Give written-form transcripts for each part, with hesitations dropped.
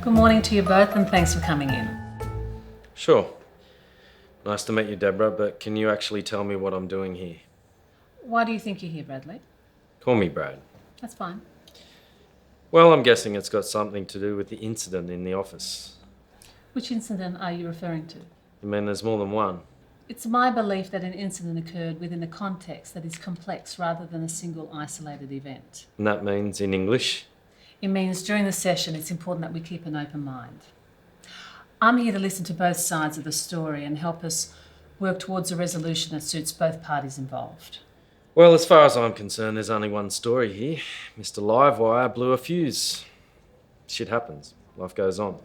Good morning to you both, and thanks for coming in. Sure. Nice to meet you, Deborah, but can you actually tell me what I'm doing here? Why do you think you're here, Bradley? Call me Brad. That's fine. Well, I'm guessing it's got something to do with the incident in the office. Which incident are you referring to? I mean, there's more than one. It's my belief that an incident occurred within a context that is complex rather than a single isolated event. And that means, in English? It means during the session it's important that we keep an open mind. I'm here to listen to both sides of the story and help us work towards a resolution that suits both parties involved. Well, as far as I'm concerned, there's only one story here. Mr. Livewire blew a fuse. Shit happens. Life goes on.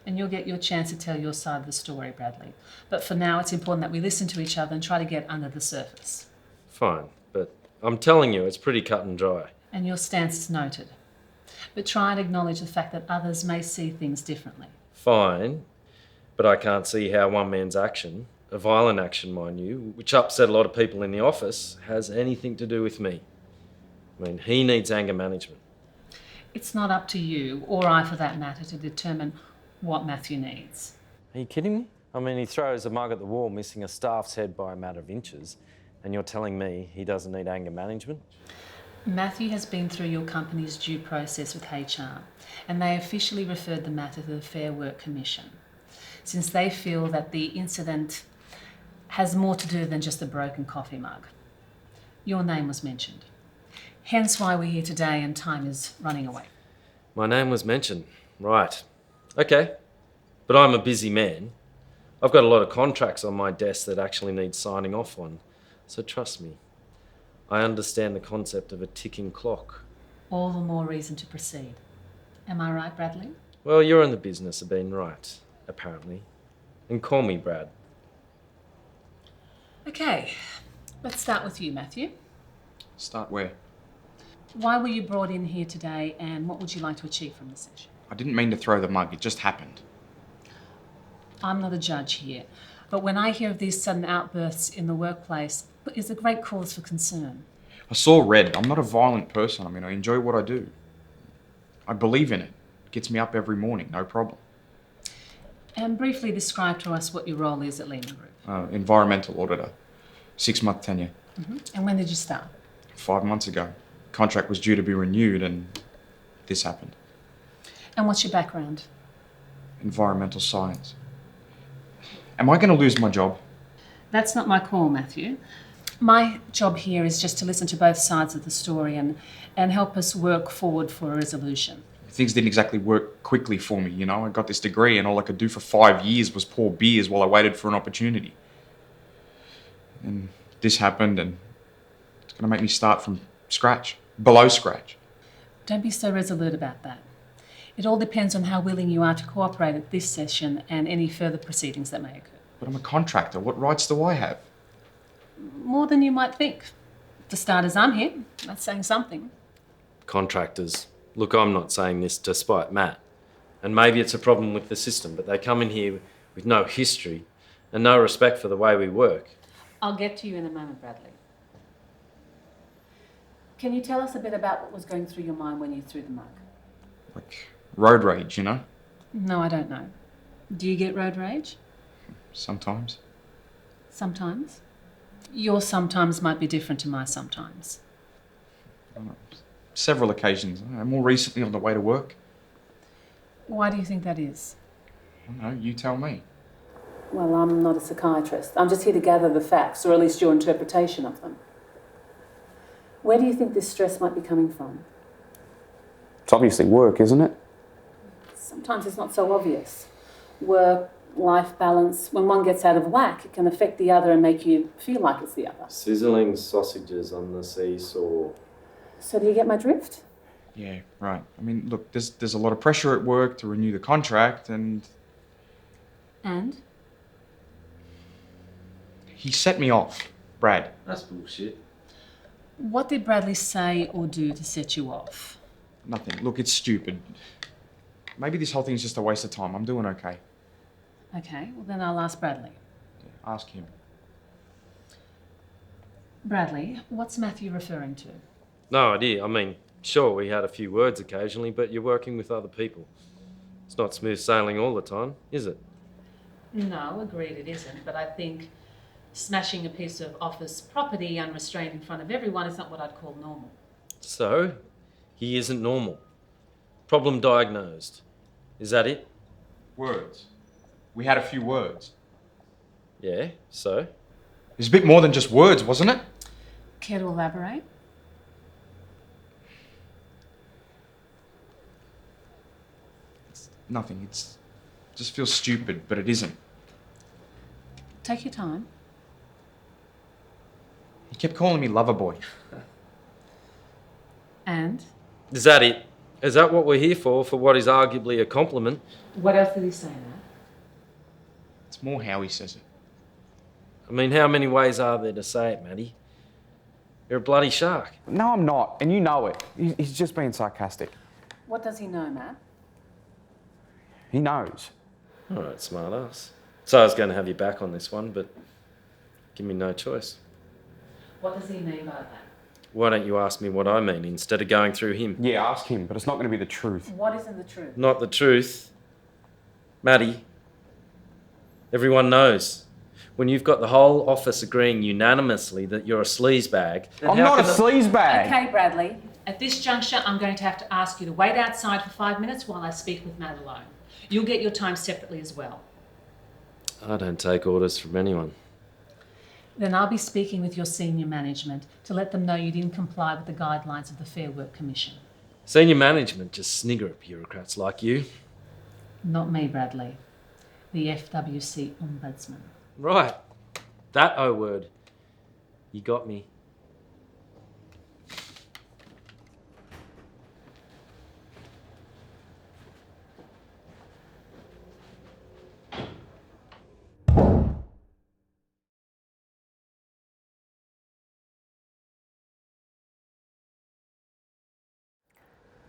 And you'll get your chance to tell your side of the story, Bradley. But for now, it's important that we listen to each other and try to get under the surface. Fine, but I'm telling you, it's pretty cut and dry. And your stance is noted. But try and acknowledge the fact that others may see things differently. Fine, but I can't see how one man's action, a violent action, mind you, which upset a lot of people in the office, has anything to do with me. I mean, he needs anger management. It's not up to you, or I for that matter, to determine what Matthew needs. Are you kidding me? I mean, he throws a mug at the wall, missing a staff's head by a matter of inches, and you're telling me he doesn't need anger management? Matthew has been through your company's due process with HR, and they officially referred the matter to the Fair Work Commission, since they feel that the incident has more to do than just a broken coffee mug. Your name was mentioned. Hence why we're here today, and time is running away. My name was mentioned. Right. Okay. But I'm a busy man. I've got a lot of contracts on my desk that actually need signing off on. So trust me, I understand the concept of a ticking clock. All the more reason to proceed. Am I right, Bradley? Well, you're in the business of being right, apparently. And call me Brad. Okay, let's start with you, Matthew. Start where? Why were you brought in here today, and what would you like to achieve from the session? I didn't mean to throw the mug, it just happened. I'm not a judge here, but when I hear of these sudden outbursts in the workplace, it's a great cause for concern. I saw red. I'm not a violent person. I mean, I enjoy what I do. I believe in it. It gets me up every morning, no problem. And briefly describe to us what your role is at Lehman Group. Environmental auditor. 6-month tenure. Mm-hmm. And when did you start? 5 months ago. Contract was due to be renewed and this happened. And what's your background? Environmental science. Am I going to lose my job? That's not my call, Matthew. My job here is just to listen to both sides of the story and help us work forward for a resolution. Things didn't exactly work quickly for me, you know. I got this degree and all I could do for 5 years was pour beers while I waited for an opportunity. And this happened and it's going to make me start from scratch, below scratch. Don't be so resolute about that. It all depends on how willing you are to cooperate at this session and any further proceedings that may occur. But I'm a contractor. What rights do I have? More than you might think. For starters, I'm here. That's saying something. Contractors. Look, I'm not saying this to spite Matt. And maybe it's a problem with the system, but they come in here with no history and no respect for the way we work. I'll get to you in a moment, Bradley. Can you tell us a bit about what was going through your mind when you threw the mug? Like road rage, you know? No, I don't know. Do you get road rage? Sometimes. Sometimes? Your sometimes might be different to my sometimes. Several occasions. More recently on the way to work. Why do you think that is? I don't know, you tell me. Well, I'm not a psychiatrist. I'm just here to gather the facts, or at least your interpretation of them. Where do you think this stress might be coming from? It's obviously work, isn't it? Sometimes it's not so obvious. Work, life balance, when one gets out of whack, it can affect the other and make you feel like it's the other. Sizzling sausages on the seesaw. So do you get my drift? Yeah, right. I mean, look, there's a lot of pressure at work to renew the contract, and And? he set me off, Brad. That's bullshit. What did Bradley say or do to set you off? Nothing. Look, it's stupid. Maybe this whole thing's just a waste of time. I'm doing okay. Okay, well then I'll ask Bradley. Yeah, ask him. Bradley, what's Matthew referring to? No idea. I mean, sure, we had a few words occasionally, but you're working with other people. It's not smooth sailing all the time, is it? No, agreed it isn't, but I think smashing a piece of office property unrestrained in front of everyone is not what I'd call normal. So, he isn't normal. Problem diagnosed. Is that it? Words. We had a few words. Yeah, so? It was a bit more than just words, wasn't it? Care to elaborate? It's nothing. It just feels stupid, but it isn't. Take your time. He kept calling me lover boy. And? Is that it? Is that what we're here for what is arguably a compliment? What else did he say, Matt? It's more how he says it. I mean, how many ways are there to say it, Matty? You're a bloody shark. No, I'm not, and you know it. He's just being sarcastic. What does he know, Matt? He knows. All right, smart ass. So I was going to have you back on this one, but give me no choice. What does he mean by that? Why don't you ask me what I mean instead of going through him? Yeah, ask him, but it's not going to be the truth. What isn't the truth? Not the truth. Matty, everyone knows. When you've got the whole office agreeing unanimously that you're a sleazebag, then I'm how not a can sleazebag. Okay, Bradley. At this juncture, I'm going to have to ask you to wait outside for 5 minutes while I speak with Matt alone. You'll get your time separately as well. I don't take orders from anyone. Then I'll be speaking with your senior management to let them know you didn't comply with the guidelines of the Fair Work Commission. Senior management just snigger at bureaucrats like you. Not me, Bradley. The FWC Ombudsman. Right. That O word. You got me.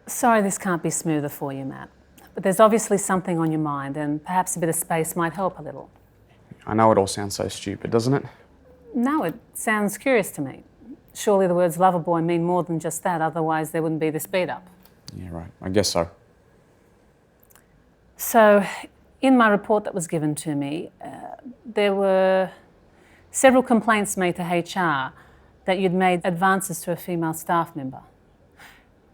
Sorry this can't be smoother for you, Matt. But there's obviously something on your mind and perhaps a bit of space might help a little. I know it all sounds so stupid, doesn't it? No, it sounds curious to me. Surely the words lover boy mean more than just that, otherwise there wouldn't be this beat up. Yeah, right. I guess so. So, in my report that was given to me, there were several complaints made to HR that you'd made advances to a female staff member.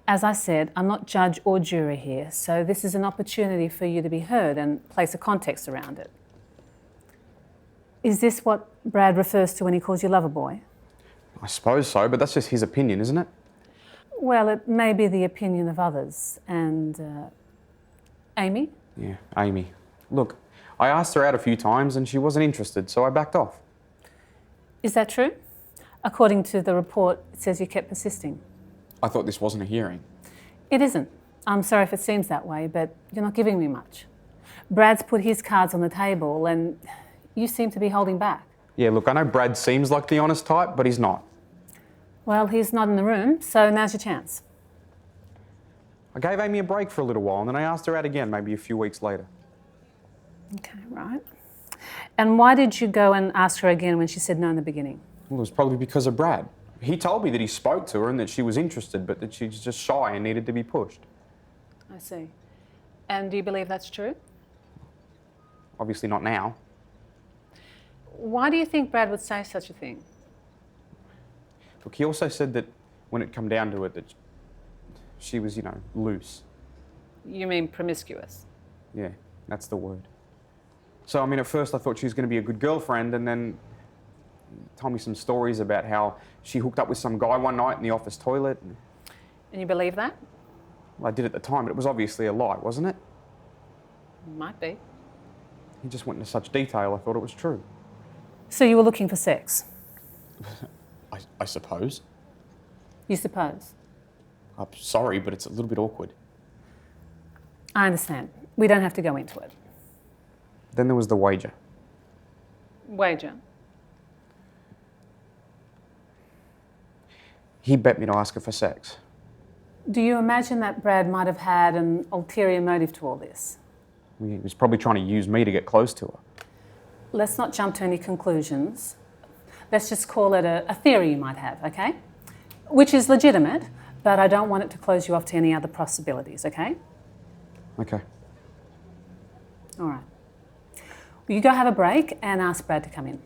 As I said, I'm not judge or jury here, so this is an opportunity for you to be heard and place a context around it. Is this what Brad refers to when he calls you lover boy? I suppose so, but that's just his opinion, isn't it? Well, it may be the opinion of others. And Amy? Yeah, Amy. Look, I asked her out a few times and she wasn't interested, so I backed off. Is that true? According to the report, it says you kept persisting. I thought this wasn't a hearing. It isn't. I'm sorry if it seems that way, but you're not giving me much. Brad's put his cards on the table and you seem to be holding back. Yeah, look, I know Brad seems like the honest type, but he's not. Well, he's not in the room, so now's your chance. I gave Amy a break for a little while and then I asked her out again, maybe a few weeks later. Okay, right. And why did you go and ask her again when she said no in the beginning? Well, it was probably because of Brad. He told me that he spoke to her and that she was interested, but that she's just shy and needed to be pushed. I see. And do you believe that's true? Obviously not now. Why do you think Brad would say such a thing? Look, he also said that when it come down to it, that she was, loose. You mean promiscuous? Yeah, that's the word. So, at first I thought she was going to be a good girlfriend, and then told me some stories about how she hooked up with some guy one night in the office toilet. And you believe that? Well, I did at the time, but it was obviously a lie, wasn't it? Might be. He just went into such detail, I thought it was true. So you were looking for sex? I suppose. You suppose? I'm sorry, but it's a little bit awkward. I understand. We don't have to go into it. Then there was the wager. Wager. He bet me to ask her for sex. Do you imagine that Brad might have had an ulterior motive to all this? He was probably trying to use me to get close to her. Let's not jump to any conclusions. Let's just call it a theory you might have, okay? Which is legitimate, but I don't want it to close you off to any other possibilities, okay? Okay. All right. Well, you go have a break and ask Brad to come in.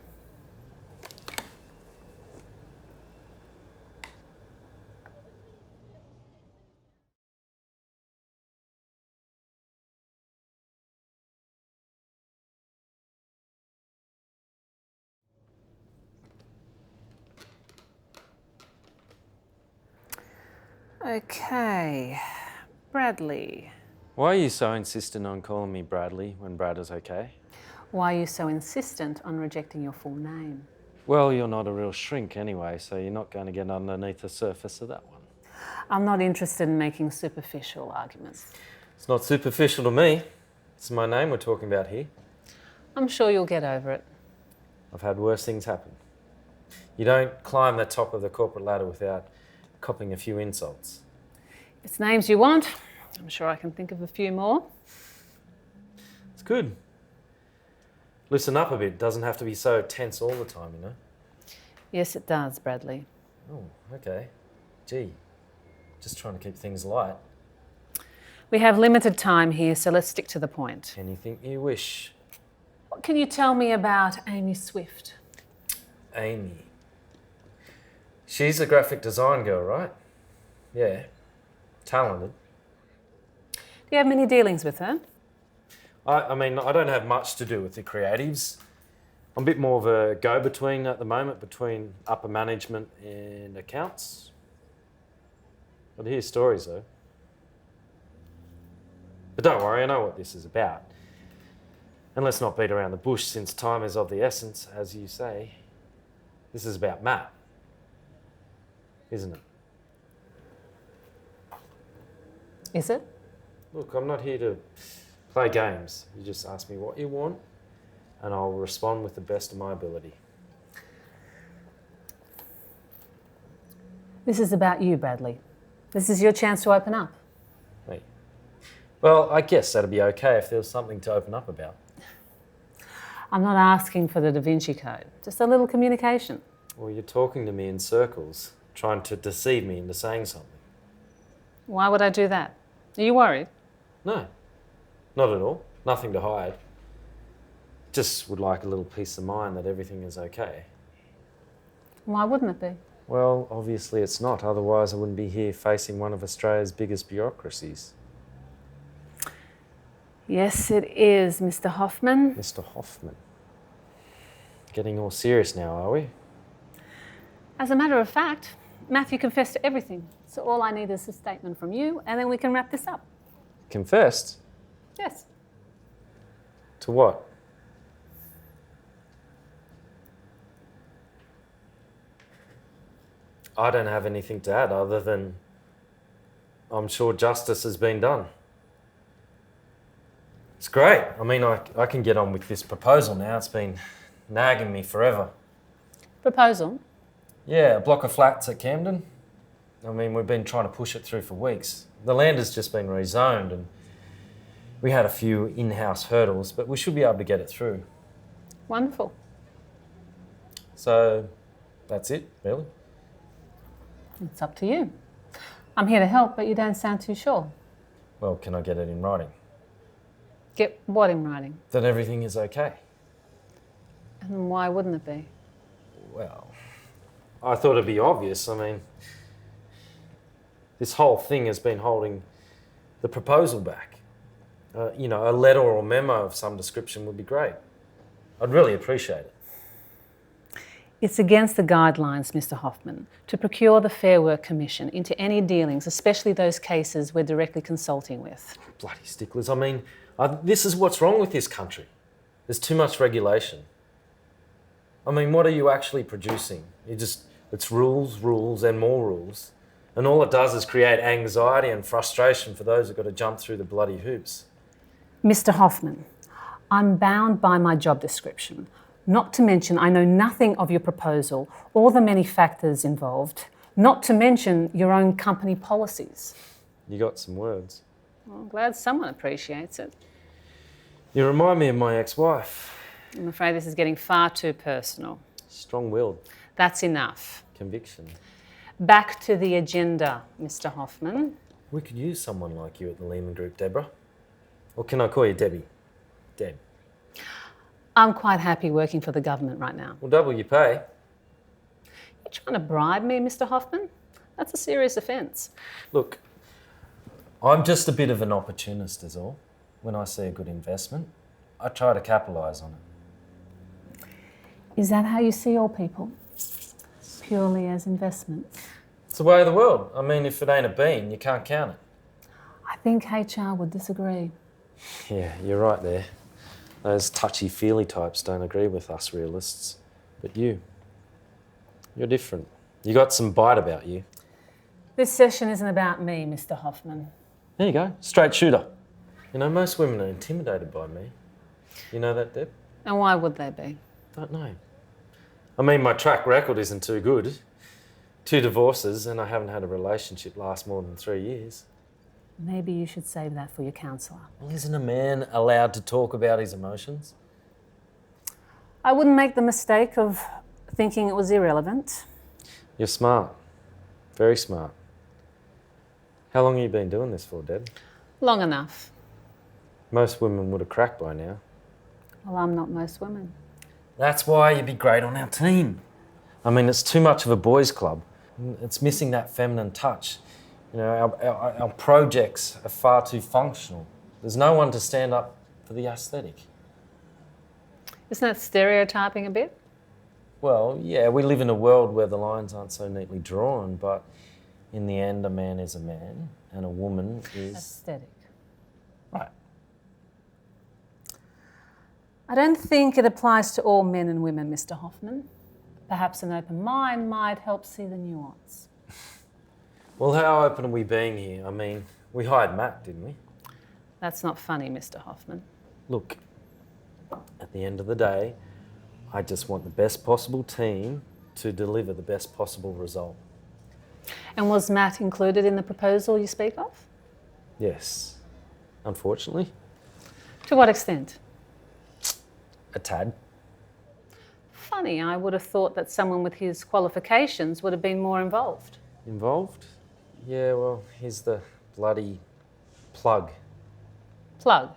Okay, Bradley. Why are you so insistent on calling me Bradley when Brad is okay? Why are you so insistent on rejecting your full name? Well, you're not a real shrink anyway, so you're not going to get underneath the surface of that one. I'm not interested in making superficial arguments. It's not superficial to me. It's my name we're talking about here. I'm sure you'll get over it. I've had worse things happen. You don't climb the top of the corporate ladder without copping a few insults. If it's names you want, I'm sure I can think of a few more. It's good. Loosen up a bit. Doesn't have to be so tense all the time, you know? Yes, it does, Bradley. Oh, okay. Gee, just trying to keep things light. We have limited time here, so let's stick to the point. Anything you wish. What can you tell me about Amy Swift? Amy. She's a graphic design girl, right? Yeah. Talented. Do you have many dealings with her? I mean, I don't have much to do with the creatives. I'm a bit more of a go-between at the moment between upper management and accounts. I'd hear stories though. But don't worry, I know what this is about. And let's not beat around the bush since time is of the essence, as you say. This is about Matt, isn't it? Is it? Look, I'm not here to play games. You just ask me what you want, and I'll respond with the best of my ability. This is about you, Bradley. This is your chance to open up. Wait. Well, I guess that'd be okay if there was something to open up about. I'm not asking for the Da Vinci Code, just a little communication. Well, you're talking to me in circles, trying to deceive me into saying something. Why would I do that? Are you worried? No, not at all. Nothing to hide. Just would like a little peace of mind that everything is okay. Why wouldn't it be? Well, obviously it's not. Otherwise I wouldn't be here facing one of Australia's biggest bureaucracies. Yes, it is, Mr. Hoffman. Mr. Hoffman. Getting all serious now, are we? As a matter of fact, Matthew confessed to everything. So all I need is a statement from you, and then we can wrap this up. Confessed? Yes. To what? I don't have anything to add other than I'm sure justice has been done. It's great. I mean, I can get on with this proposal now. It's been nagging me forever. Proposal? Yeah, a block of flats at Camden. I mean, we've been trying to push it through for weeks. The land has just been rezoned and we had a few in-house hurdles, but we should be able to get it through. Wonderful. So, that's it, really? It's up to you. I'm here to help, but you don't sound too sure. Well, can I get it in writing? Get what in writing? That everything is okay. And why wouldn't it be? Well, I thought it'd be obvious. I mean, this whole thing has been holding the proposal back. You know, a letter or a memo of some description would be great. I'd really appreciate it. It's against the guidelines, Mr. Hoffman, to procure the Fair Work Commission into any dealings, especially those cases we're directly consulting with. Bloody sticklers. I mean, this is what's wrong with this country. There's too much regulation. I mean, what are you actually producing? It's rules, rules, and more rules. And all it does is create anxiety and frustration for those who've got to jump through the bloody hoops. Mr. Hoffman, I'm bound by my job description. Not to mention, I know nothing of your proposal or the many factors involved, not to mention your own company policies. You got some words. Well, I'm glad someone appreciates it. You remind me of my ex-wife. I'm afraid this is getting far too personal. Strong-willed. That's enough. Conviction. Back to the agenda, Mr. Hoffman. We could use someone like you at the Lehman Group, Deborah. Or can I call you Debbie? Deb. I'm quite happy working for the government right now. We'll double your pay. You're trying to bribe me, Mr. Hoffman? That's a serious offence. Look, I'm just a bit of an opportunist is all. When I see a good investment, I try to capitalise on it. Is that how you see all people? Purely as investments? It's the way of the world. I mean, if it ain't a bean, you can't count it. I think HR would disagree. Yeah, you're right there. Those touchy-feely types don't agree with us realists. But you're different. You got some bite about you. This session isn't about me, Mr. Hoffman. There you go, straight shooter. You know, most women are intimidated by me. You know that, Deb? And why would they be? Don't know. I mean, my track record isn't too good. 2 divorces and I haven't had a relationship last more than 3 years. Maybe you should save that for your counsellor. Well, isn't a man allowed to talk about his emotions? I wouldn't make the mistake of thinking it was irrelevant. You're smart. Very smart. How long have you been doing this for, Deb? Long enough. Most women would have cracked by now. Well, I'm not most women. That's why you'd be great on our team. I mean, it's too much of a boys' club. It's missing that feminine touch. You know, our projects are far too functional. There's no one to stand up for the aesthetic. Isn't that stereotyping a bit? Well, yeah, we live in a world where the lines aren't so neatly drawn, but in the end, a man is a man and a woman is... Aesthetic. Right. I don't think it applies to all men and women, Mr. Hoffman. Perhaps an open mind might help see the nuance. Well, how open are we being here? I mean, we hired Matt, didn't we? That's not funny, Mr. Hoffman. Look, at the end of the day, I just want the best possible team to deliver the best possible result. And was Matt included in the proposal you speak of? Yes, unfortunately. To what extent? A tad. Funny, I would have thought that someone with his qualifications would have been more involved. Involved? Yeah, well, he's the bloody plug. Plug?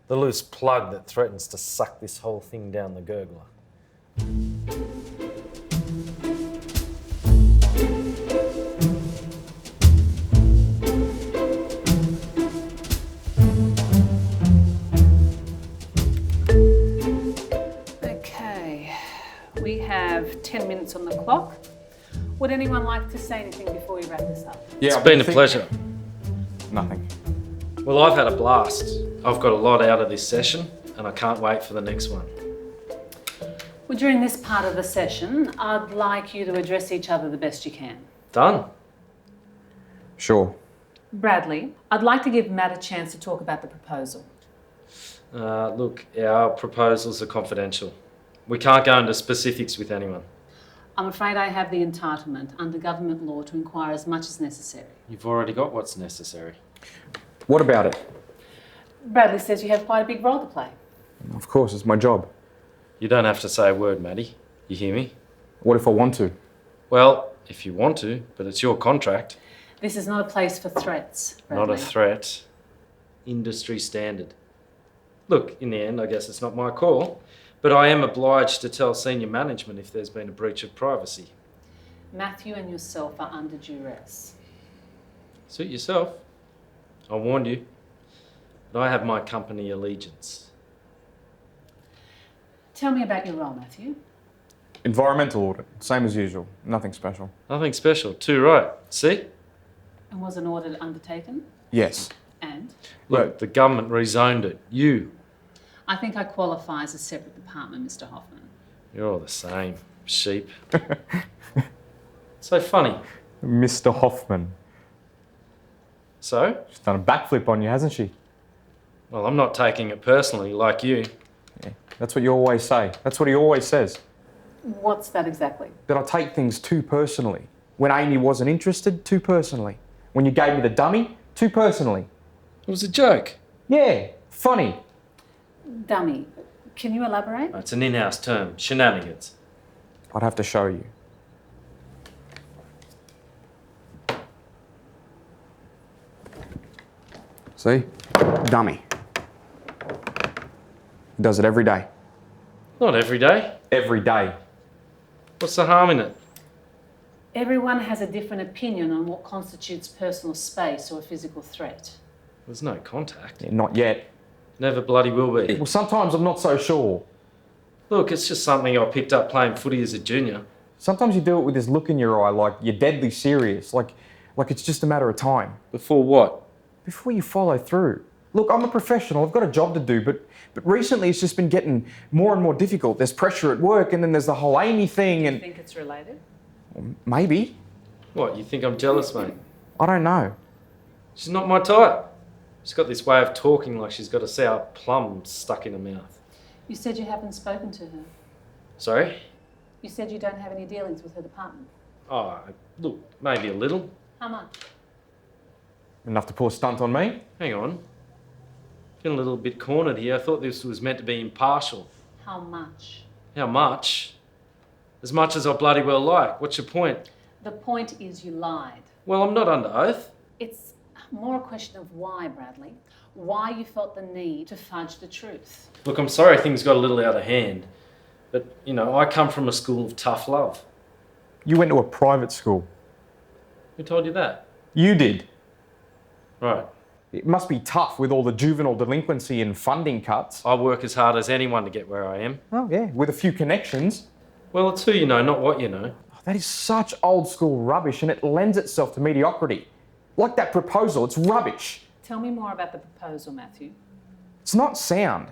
The loose plug that threatens to suck this whole thing down the gurgler. Okay, we have 10 minutes on the clock. Would anyone like to say anything before we wrap this up? Yeah, It's been a pleasure. Nothing. Well, I've had a blast. I've got a lot out of this session and I can't wait for the next one. Well, during this part of the session, I'd like you to address each other the best you can. Done. Sure. Bradley, I'd like to give Matt a chance to talk about the proposal. Look, our proposals are confidential. We can't go into specifics with anyone. I'm afraid I have the entitlement under government law to inquire as much as necessary. You've already got what's necessary. What about it? Bradley says you have quite a big role to play. Of course, it's my job. You don't have to say a word, Maddie. You hear me? What if I want to? Well, if you want to, but it's your contract. This is not a place for threats, Bradley. Not a threat. Industry standard. Look, in the end, I guess it's not my call, but I am obliged to tell senior management if there's been a breach of privacy. Matthew and yourself are under duress. Suit yourself. I warned you. But I have my company allegiance. Tell me about your role, Matthew. Environmental audit, same as usual. Nothing special. Nothing special. Too right. See? And was an audit undertaken? Yes. And? Look, the government rezoned it. You. I think I qualify as a separate department, Mr. Hoffman. You're all the same. Sheep. So funny. Mr. Hoffman. So? She's done a backflip on you, hasn't she? Well, I'm not taking it personally, like you. Yeah, that's what you always say. That's what he always says. What's that exactly? That I take things too personally. When Amy wasn't interested, too personally. When you gave me the dummy, too personally. It was a joke. Yeah, funny. Dummy. Can you elaborate? It's an in-house term. Shenanigans. I'd have to show you. See? Dummy. He does it every day. Not every day. Every day. What's the harm in it? Everyone has a different opinion on what constitutes personal space or a physical threat. There's no contact. Yeah, not yet. Never bloody will be. Well, sometimes I'm not so sure. Look, it's just something I picked up playing footy as a junior. Sometimes you do it with this look in your eye, like you're deadly serious, like it's just a matter of time. Before what? Before you follow through. Look, I'm a professional, I've got a job to do, but recently it's just been getting more and more difficult. There's pressure at work, and then there's the whole Amy thing, and... You think it's related? Maybe. What, you think I'm jealous, mate? I don't know. She's not my type. She's got this way of talking like she's got a sour plum stuck in her mouth. You said you haven't spoken to her. Sorry? You said you don't have any dealings with her department. Oh, look, maybe a little. How much? Enough to pull a stunt on me? Hang on. Feeling a little bit cornered here. I thought this was meant to be impartial. How much? How much? As much as I bloody well like. What's your point? The point is you lied. Well, I'm not under oath. It's more a question of why, Bradley. Why you felt the need to fudge the truth. Look, I'm sorry things got a little out of hand. But, you know, I come from a school of tough love. You went to a private school. Who told you that? You did. Right. It must be tough with all the juvenile delinquency and funding cuts. I work as hard as anyone to get where I am. Oh, yeah, with a few connections. Well, it's who you know, not what you know. That is such old school rubbish, and it lends itself to mediocrity. Like that proposal, it's rubbish. Tell me more about the proposal, Matthew. It's not sound.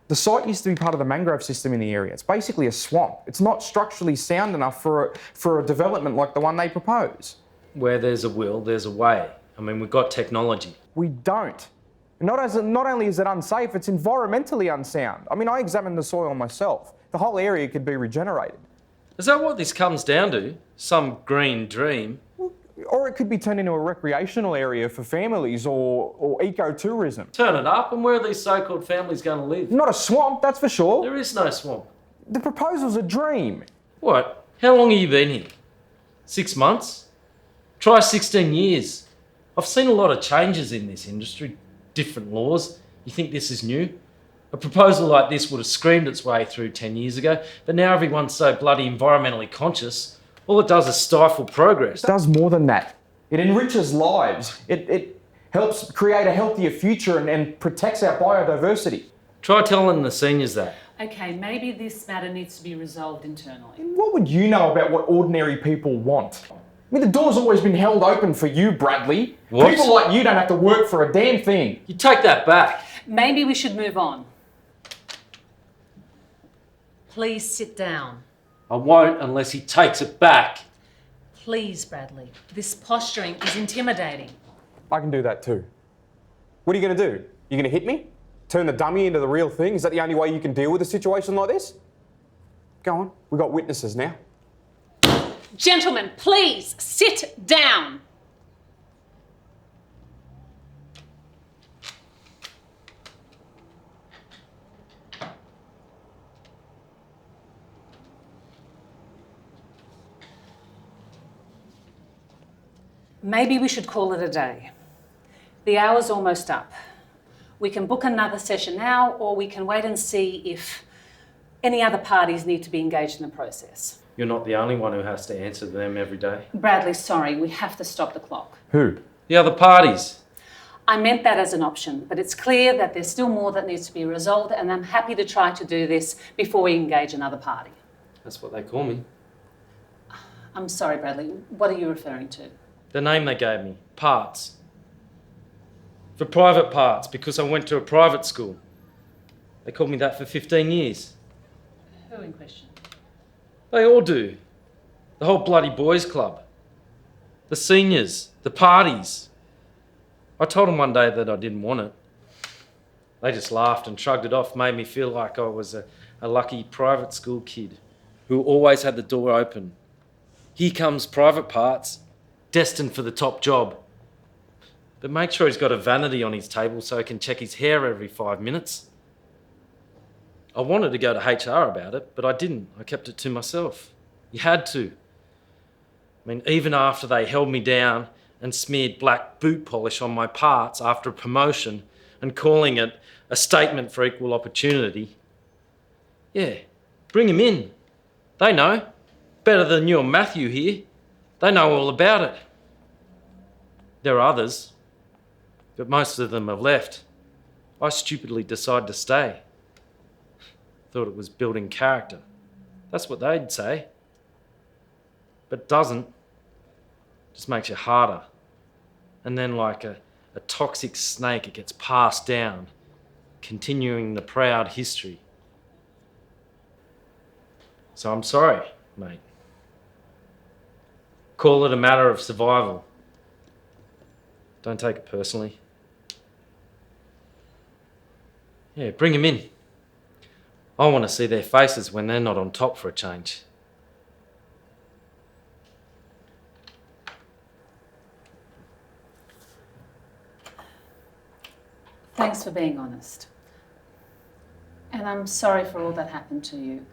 The site used to be part of the mangrove system in the area. It's basically a swamp. It's not structurally sound enough for a development like the one they propose. Where there's a will, there's a way. I mean, we've got technology. We don't. Not only is it unsafe, it's environmentally unsound. I mean, I examined the soil myself. The whole area could be regenerated. Is that what this comes down to? Some green dream? Or it could be turned into a recreational area for families or ecotourism. Turn it up, and where are these so-called families going to live? Not a swamp, that's for sure. There is no swamp. The proposal's a dream. What? How long have you been here? 6 months? Try 16 years. I've seen a lot of changes in this industry, different laws. You think this is new? A proposal like this would have screamed its way through 10 years ago, but now everyone's so bloody environmentally conscious, all it does is stifle progress. It does more than that. It enriches lives. It helps create a healthier future and protects our biodiversity. Try telling the seniors that. Okay, maybe this matter needs to be resolved internally. What would you know about what ordinary people want? I mean, the door's always been held open for you, Bradley. What? People like you don't have to work for a damn thing. You take that back. Maybe we should move on. Please sit down. I won't unless he takes it back. Please, Bradley. This posturing is intimidating. I can do that too. What are you going to do? You going to hit me? Turn the dummy into the real thing? Is that the only way you can deal with a situation like this? Go on. We've got witnesses now. Gentlemen, please sit down. Maybe we should call it a day. The hour's almost up. We can book another session now, or we can wait and see if any other parties need to be engaged in the process. You're not the only one who has to answer to them every day. Bradley, sorry, we have to stop the clock. Who? The other parties. I meant that as an option, but it's clear that there's still more that needs to be resolved, and I'm happy to try to do this before we engage another party. That's what they call me. I'm sorry, Bradley. What are you referring to? The name they gave me. Parts. For private parts, because I went to a private school. They called me that for 15 years. Who in question? They all do. The whole bloody boys club. The seniors. The parties. I told them one day that I didn't want it. They just laughed and shrugged it off, made me feel like I was a lucky private school kid who always had the door open. Here comes private parts, destined for the top job. But make sure he's got a vanity on his table so he can check his hair every 5 minutes. I wanted to go to HR about it, but I didn't. I kept it to myself. You had to. I mean, even after they held me down and smeared black boot polish on my parts after a promotion and calling it a statement for equal opportunity. Yeah, bring him in. They know. Better than you or Matthew here. They know all about it. There are others, but most of them have left. I stupidly decided to stay. Thought it was building character. That's what they'd say. But it doesn't. Just makes you harder. And then like a toxic snake, it gets passed down, continuing the proud history. So I'm sorry, mate. Call it a matter of survival. Don't take it personally. Yeah, bring them in. I want to see their faces when they're not on top for a change. Thanks for being honest. And I'm sorry for all that happened to you.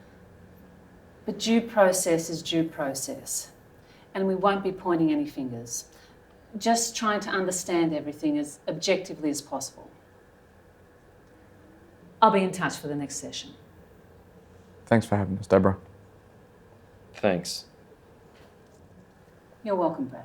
But due process is due process. And we won't be pointing any fingers. Just trying to understand everything as objectively as possible. I'll be in touch for the next session. Thanks for having us, Deborah. Thanks. You're welcome, Brad.